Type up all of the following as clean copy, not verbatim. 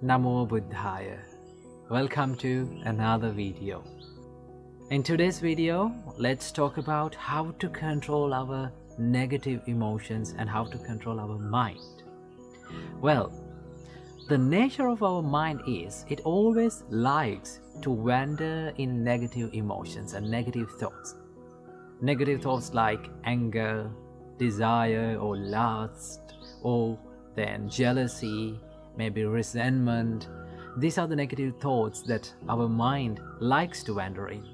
Namo Buddhaya. Welcome to another video. In today's video, let's talk about how to control our negative emotions and how to control our mind. Well, the nature of our mind is it always likes to wander in negative emotions and negative thoughts. Negative thoughts like anger, desire or lust, or then jealousy, maybe resentment. These are the negative thoughts that our mind likes to wander in.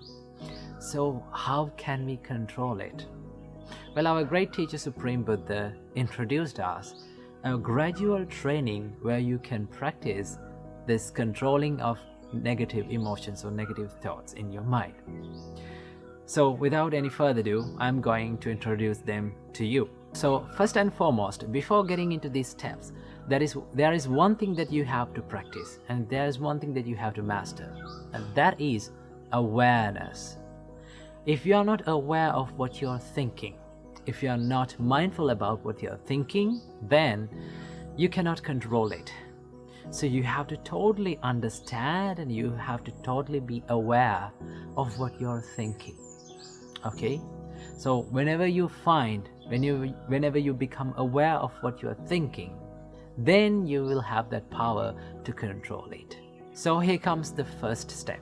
So how can we control it? Well, our great teacher Supreme Buddha introduced us a gradual training where you can practice this controlling of negative emotions or negative thoughts in your mind. So without any further ado, I'm going to introduce them to you. So first and foremost, before getting into these steps, there is one thing that you have to practice, and there is one thing that you have to master, and that is awareness. If you are not aware of what you are thinking, if you are not mindful about what you are thinking, then you cannot control it. So you have to totally understand and you have to totally be aware of what you are thinking. Okay? So whenever you become aware of what you are thinking, then you will have that power to control it. So here comes the first step.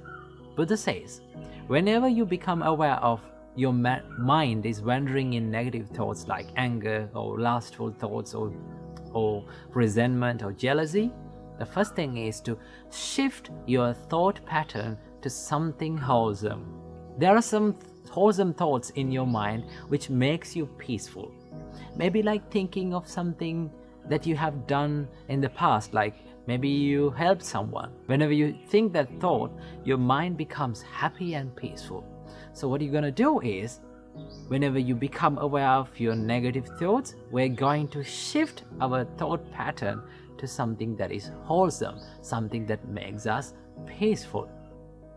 Buddha says, whenever you become aware of your mind is wandering in negative thoughts like anger or lustful thoughts or resentment or jealousy, the first thing is to shift your thought pattern to something wholesome. There are some wholesome thoughts in your mind which makes you peaceful. Maybe like thinking of something that you have done in the past, like maybe you helped someone. Whenever you think that thought, your mind becomes happy and peaceful. So what you're going to do is, whenever you become aware of your negative thoughts, we're going to shift our thought pattern to something that is wholesome, something that makes us peaceful.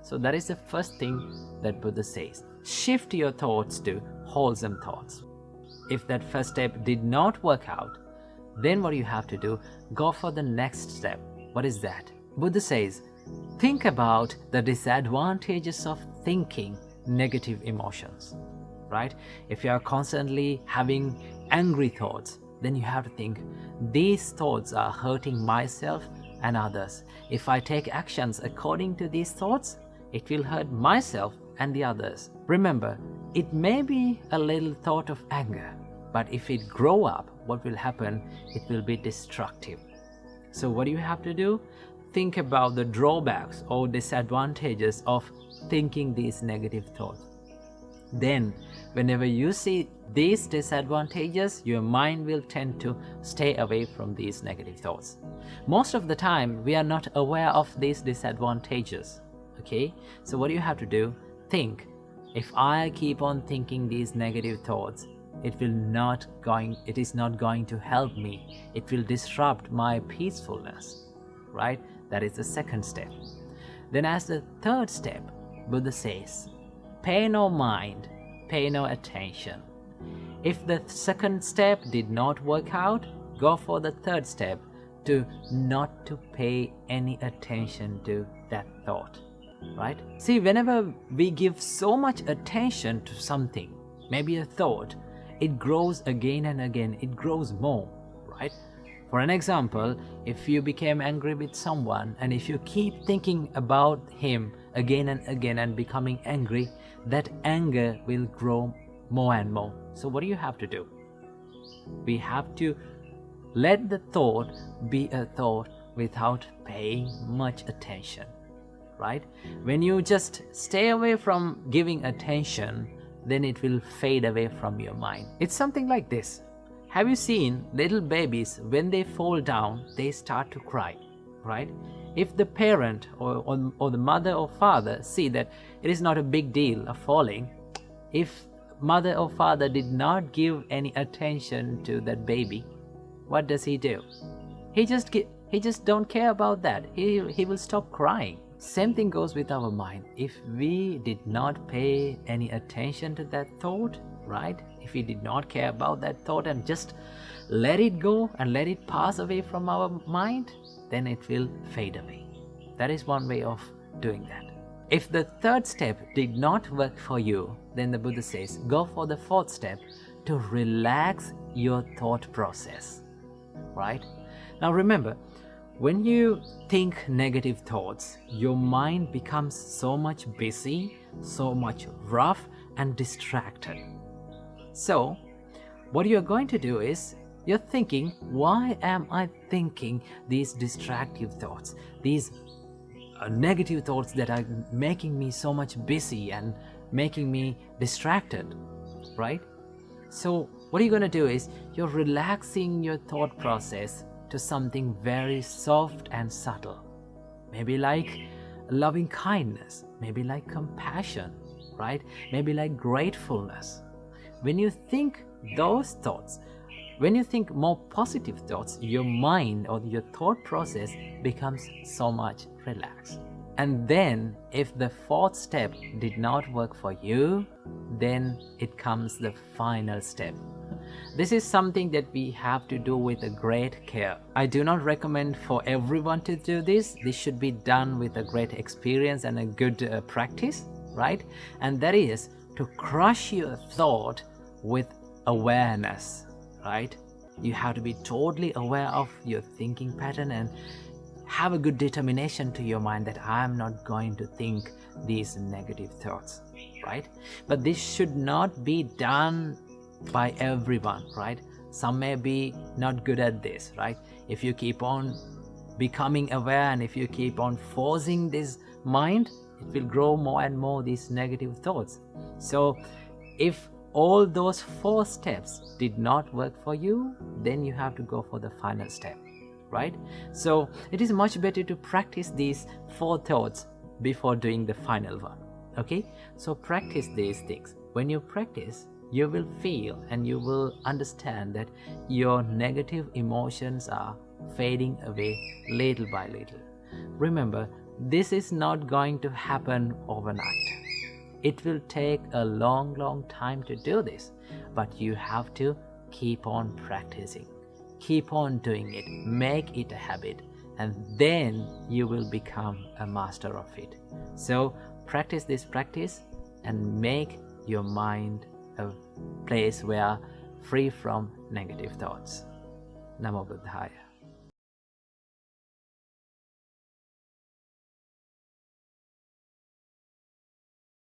So that is the first thing that Buddha says. Shift your thoughts to wholesome thoughts. If that first step did not work out, then what you have to do, go for the next step. What is that? Buddha says, think about the disadvantages of thinking negative emotions, right? If you are constantly having angry thoughts, then you have to think, these thoughts are hurting myself and others. If I take actions according to these thoughts, it will hurt myself and the others. Remember, it may be a little thought of anger, but if it grow up, what will happen? It will be destructive. So what do you have to do? Think about the drawbacks or disadvantages of thinking these negative thoughts. Then, whenever you see these disadvantages, your mind will tend to stay away from these negative thoughts. Most of the time, we are not aware of these disadvantages. Okay? So what do you have to do? Think, if I keep on thinking these negative thoughts, it is not going to help me. It will disrupt my peacefulness, right? That is the second step. Then as the third step, Buddha says, pay no mind, pay no attention. If the second step did not work out, go for the third step, to not to pay any attention to that thought, right? See, whenever we give so much attention to something, maybe a thought, it grows again and again, it grows more, right? For an example, if you became angry with someone and if you keep thinking about him again and again and becoming angry, that anger will grow more and more. So what do you have to do? We have to let the thought be a thought without paying much attention, right? When you just stay away from giving attention, then it will fade away from your mind. It's something like this. Have you seen little babies, when they fall down, they start to cry, right? If the parent or the mother or father see that it is not a big deal of falling, if mother or father did not give any attention to that baby, what does he do? He just don't care about that. He will stop crying. Same thing goes with our mind. If we did not pay any attention to that thought, right? If we did not care about that thought and just let it go and let it pass away from our mind, then it will fade away. That is one way of doing that. If the third step did not work for you, then the Buddha says, go for the fourth step to relax your thought process, right? Now remember, when you think negative thoughts, your mind becomes so much busy, so much rough and distracted. So what you're going to do is, you're thinking, why am I thinking these distractive thoughts, these negative thoughts that are making me so much busy and making me distracted, right? So what you're going to do is, you're relaxing your thought process to something very soft and subtle. Maybe like loving kindness, maybe like compassion, right? Maybe like gratefulness. When you think those thoughts, when you think more positive thoughts, your mind or your thought process becomes so much relaxed. And then if the fourth step did not work for you, then it comes the final step. This is something that we have to do with a great care. I do not recommend for everyone to do this. This should be done with a great experience and a good practice, right? And that is to crush your thought with awareness, right? You have to be totally aware of your thinking pattern and have a good determination to your mind that I am not going to think these negative thoughts, right? But this should not be done by everyone, right? Some may be not good at this, right? If you keep on becoming aware and if you keep on forcing this mind, it will grow more and more these negative thoughts. So if all those 4 steps did not work for you, then you have to go for the final step, right? So it is much better to practice these 4 thoughts before doing the final one, okay? So practice these things. When you practice, you will feel and you will understand that your negative emotions are fading away little by little. Remember, this is not going to happen overnight. It will take a long time to do this, but you have to keep on practicing, keep on doing it, make it a habit, and then you will become a master of it. So practice this practice and make your mind a place where free from negative thoughts. Namo Buddhaya.